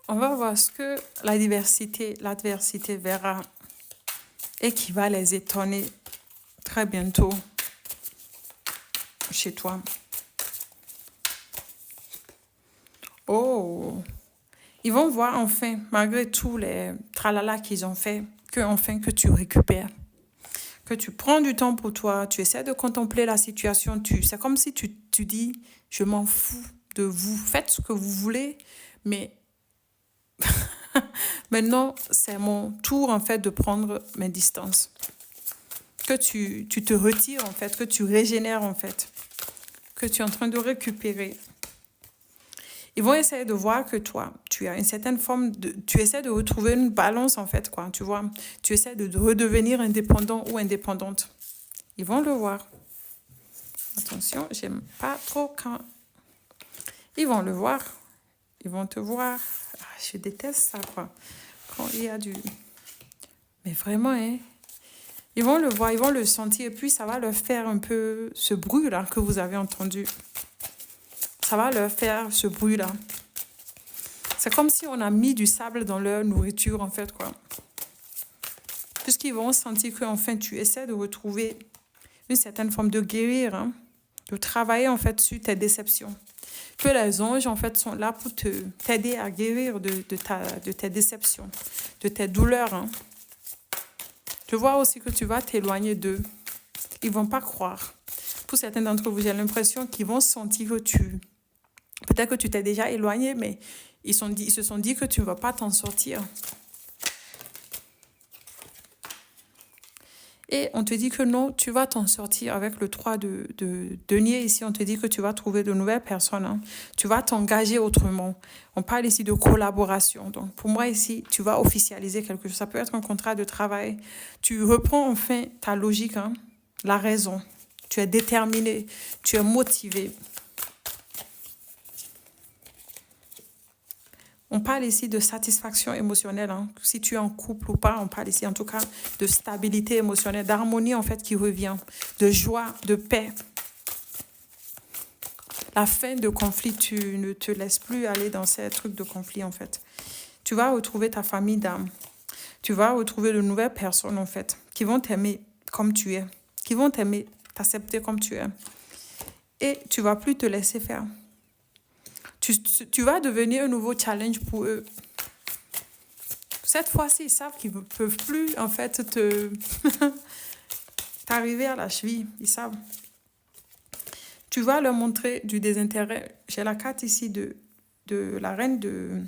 On va voir ce que l'adversité verra et qui va les étonner très bientôt chez toi. Oh, ils vont voir enfin, malgré tous les tralala qu'ils ont fait, que tu récupères, que tu prends du temps pour toi, tu essaies de contempler la situation. C'est comme si tu dis, je m'en fous de vous, faites ce que vous voulez, mais maintenant, c'est mon tour en fait de prendre mes distances. Que tu te retires en fait, que tu régénères en fait, que tu es en train de récupérer. Ils vont essayer de voir que toi, tu as une certaine forme de... Tu essaies de retrouver une balance, en fait, quoi, tu vois. Tu essaies de redevenir indépendant ou indépendante. Ils vont le voir. Attention, j'aime pas trop quand... Ils vont le voir. Ils vont te voir. Ah, je déteste ça, quoi. Quand il y a du... Mais vraiment, hein. Ils vont le voir, ils vont le sentir. Et puis, ça va leur faire un peu ce bruit-là que vous avez entendu. Ça va leur faire ce bruit-là. C'est comme si on a mis du sable dans leur nourriture, en fait, quoi. Puisqu'ils vont sentir qu'enfin, tu essaies de retrouver une certaine forme de guérir, hein, de travailler, en fait, sur tes déceptions. Que les anges, en fait, sont là pour t'aider à guérir de tes déceptions, de tes douleurs. Hein. Je vois aussi que tu vas t'éloigner d'eux. Ils ne vont pas croire. Pour certains d'entre vous, j'ai l'impression qu'ils vont sentir que peut-être que tu t'es déjà éloigné, mais ils se sont dit que tu ne vas pas t'en sortir. Et on te dit que non, tu vas t'en sortir avec le 3 de denier. Ici, on te dit que tu vas trouver de nouvelles personnes. Hein. Tu vas t'engager autrement. On parle ici de collaboration. Donc, pour moi, ici, tu vas officialiser quelque chose. Ça peut être un contrat de travail. Tu reprends enfin ta logique, hein, la raison. Tu es déterminé, tu es motivé. On parle ici de satisfaction émotionnelle. Hein. Si tu es en couple ou pas, on parle ici en tout cas de stabilité émotionnelle, d'harmonie en fait qui revient, de joie, de paix. La fin de conflit, tu ne te laisses plus aller dans ces trucs de conflit en fait. Tu vas retrouver ta famille d'âme. Tu vas retrouver de nouvelles personnes en fait qui vont t'aimer comme tu es, qui vont t'aimer, t'accepter comme tu es. Et tu vas plus te laisser faire. Tu vas devenir un nouveau challenge pour eux. Cette fois-ci, ils savent qu'ils ne peuvent plus, en fait, t'arriver à la cheville. Ils savent. Tu vas leur montrer du désintérêt. J'ai la carte ici de la reine de